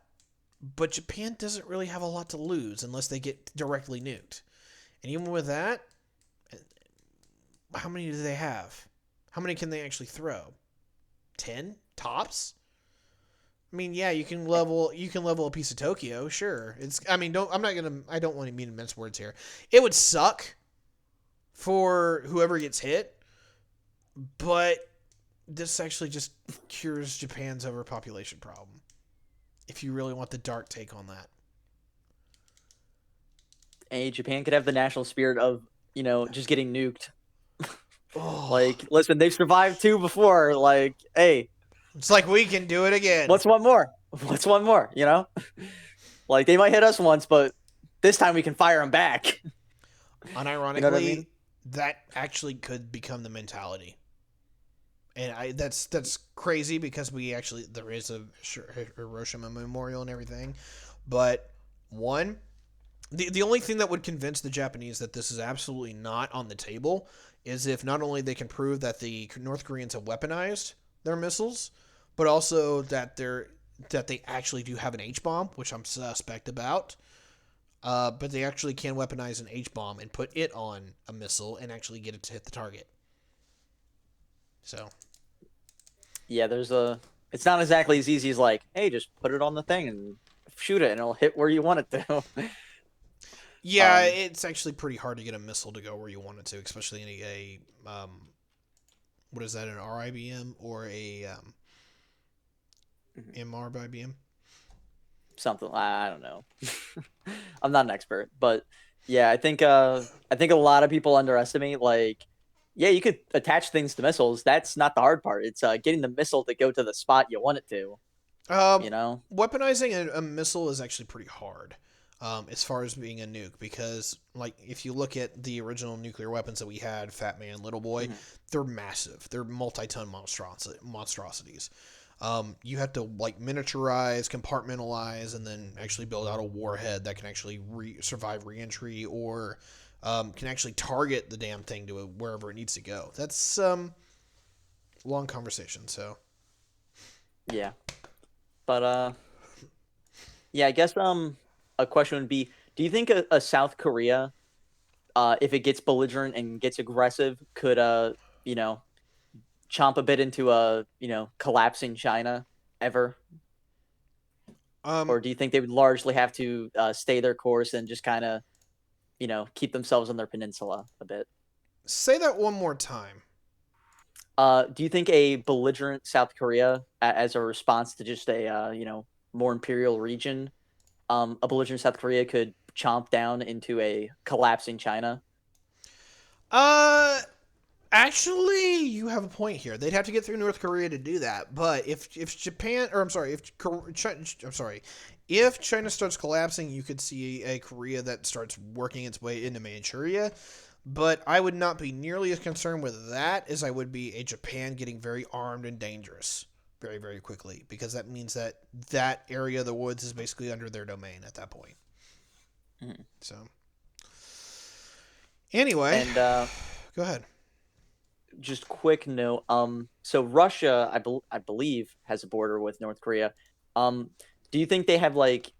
but Japan doesn't really have a lot to lose unless they get directly nuked. And even with that, how many do they have? How many can they actually throw? 10 tops? I mean, yeah, you can level a piece of Tokyo, sure. I don't want to mean mince words here. It would suck for whoever gets hit, but this actually just cures Japan's overpopulation problem. If you really want the dark take on that. Hey, Japan could have the national spirit of, just getting nuked. Oh. Like, listen, they've survived 2 before. Like, hey, it's like we can do it again. What's one more? Like, they might hit us once, but this time we can fire them back. Unironically, you know what I mean? That actually could become the mentality. And that's crazy because there is a Hiroshima memorial and everything. But the only thing that would convince the Japanese that this is absolutely not on the table is if not only they can prove that the North Koreans have weaponized their missiles, but also that they actually do have an H-bomb, which I'm suspect about. But they actually can weaponize an H-bomb and put it on a missile and actually get it to hit the target. So. Yeah, it's not exactly as easy as like, hey, just put it on the thing and shoot it and it'll hit where you want it to. Yeah, it's actually pretty hard to get a missile to go where you want it to, especially in a what is that, an RIBM or a MR by IBM? Something, I don't know. I'm not an expert, but yeah, I think a lot of people underestimate, like, yeah, you could attach things to missiles. That's not the hard part. It's getting the missile to go to the spot you want it to. Weaponizing a missile is actually pretty hard. As far as being a nuke, because like if you look at the original nuclear weapons that we had, Fat Man, Little Boy, they're massive. They're multi-ton monstrosities. You have to like miniaturize, compartmentalize, and then actually build out a warhead that can actually survive reentry or can actually target the damn thing to wherever it needs to go. That's long conversation. So yeah, but yeah, I guess a question would be, do you think a South Korea, if it gets belligerent and gets aggressive, could, chomp a bit into a, collapsing China ever? Or do you think they would largely have to stay their course and just kind of, keep themselves on their peninsula a bit? Say that one more time. Do you think a belligerent South Korea, as a response to just a, more imperial region, a belligerent South Korea could chomp down into a collapsing China? Actually, you have a point here. They'd have to get through North Korea to do that. But if If China starts collapsing, you could see a Korea that starts working its way into Manchuria. But I would not be nearly as concerned with that as I would be a Japan getting very armed and dangerous very, very quickly. Because that means that that area of the woods is basically under their domain at that point. Mm. So, anyway, And go ahead. just quick note. So Russia, I believe, has a border with North Korea. Do you think they have like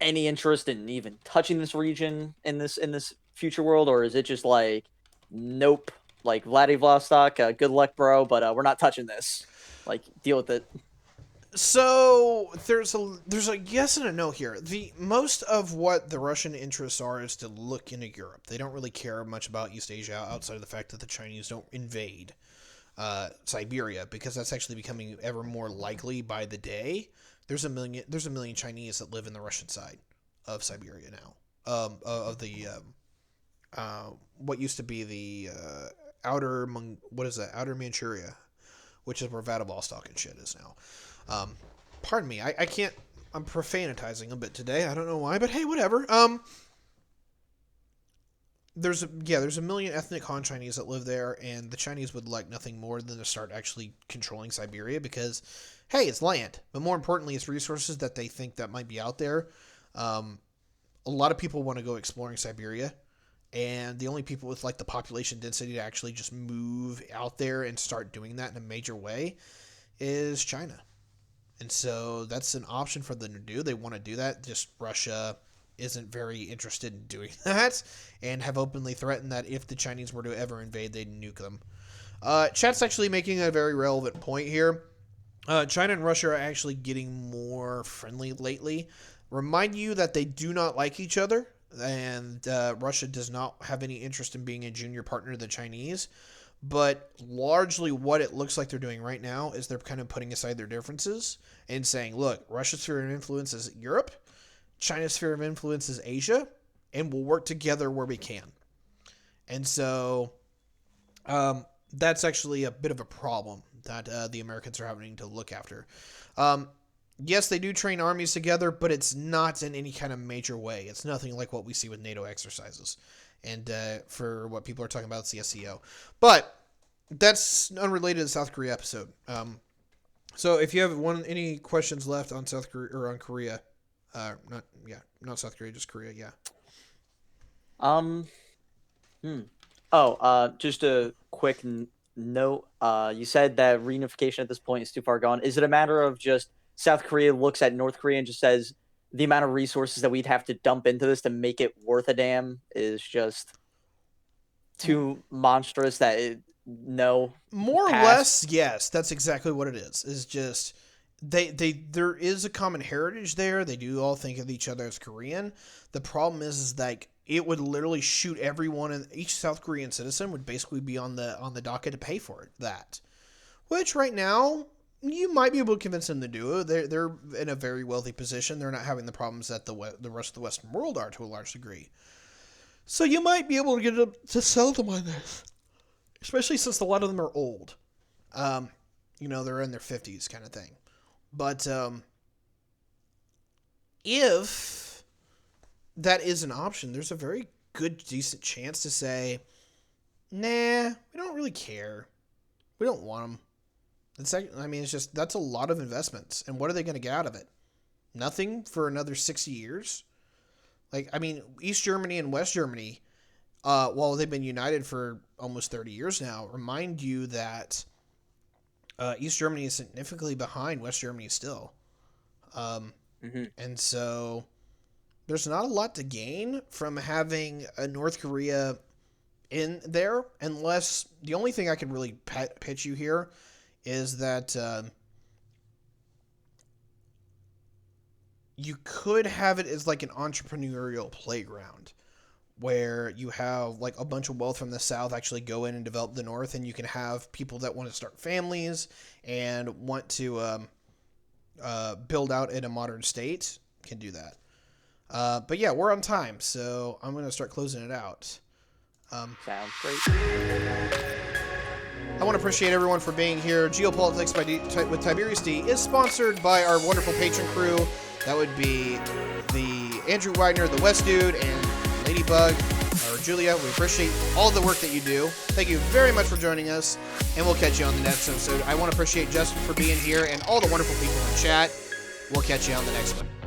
any interest in even touching this region in this future world, or is it just like, nope, like Vladivostok, good luck, bro, but we're not touching this. Like, deal with it. So there's a yes and a no here. The most of what the Russian interests are is to look into Europe. They don't really care much about East Asia outside of the fact that the Chinese don't invade Siberia, because that's actually becoming ever more likely by the day. There's a million Chinese that live in the Russian side of Siberia now. What used to be the outer Manchuria, which is where Vladivostok and shit is now. Pardon me, I can't. I'm profanitizing a bit today. I don't know why, but hey, whatever. There's a million ethnic Han Chinese that live there, and the Chinese would like nothing more than to start actually controlling Siberia because, hey, it's land, but more importantly, it's resources that they think that might be out there. A lot of people want to go exploring Siberia, and the only people with like the population density to actually just move out there and start doing that in a major way is China. And so that's an option for them to do. They want to do that. Just Russia isn't very interested in doing that and have openly threatened that if the Chinese were to ever invade, they'd nuke them. Chat's actually making a very relevant point here. China and Russia are actually getting more friendly lately. Remind you that they do not like each other, and Russia does not have any interest in being a junior partner to the Chinese. But largely what it looks like they're doing right now is they're kind of putting aside their differences and saying, look, Russia's sphere of influence is Europe, China's sphere of influence is Asia, and we'll work together where we can. And so that's actually a bit of a problem that the Americans are having to look after. Yes, they do train armies together, but it's not in any kind of major way. It's nothing like what we see with NATO exercises. And for what people are talking about, it's the SCO. But that's unrelated to the South Korea episode. So if you have any questions left on South Korea or on Korea, not South Korea, just Korea, yeah. Just a quick note. You said that reunification at this point is too far gone. Is it a matter of just South Korea looks at North Korea and just says, the amount of resources that we'd have to dump into this to make it worth a damn is just too monstrous that no. More or less, yes. That's exactly what it is. Is just there is a common heritage there. They do all think of each other as Korean. The problem is like it would literally shoot everyone, and each South Korean citizen would basically be on the docket to pay for that. Which right now, you might be able to convince them to do it. They're in a very wealthy position. They're not having the problems that the rest of the Western world are to a large degree. So you might be able to get them to sell them on this, especially since a lot of them are old. They're in their 50s kind of thing. But if that is an option, there's a very good, decent chance to say, nah, we don't really care. We don't want them. It's just, that's a lot of investments. And what are they going to get out of it? Nothing for another 60 years? East Germany and West Germany, while they've been united for almost 30 years now, remind you that East Germany is significantly behind West Germany still. And so there's not a lot to gain from having a North Korea in there, unless the only thing I could really pitch you here is that you could have it as like an entrepreneurial playground where you have like a bunch of wealth from the South actually go in and develop the North, and you can have people that want to start families and want to build out in a modern state can do that. But yeah, we're on time, so I'm going to start closing it out. Sounds great. I want to appreciate everyone for being here. Geopolitics with Tiberius D is sponsored by our wonderful patron crew. That would be the Andrew Widener, the West Dude, and Ladybug, or Julia. We appreciate all the work that you do. Thank you very much for joining us, and we'll catch you on the next episode. I want to appreciate Justin for being here and all the wonderful people in chat. We'll catch you on the next one.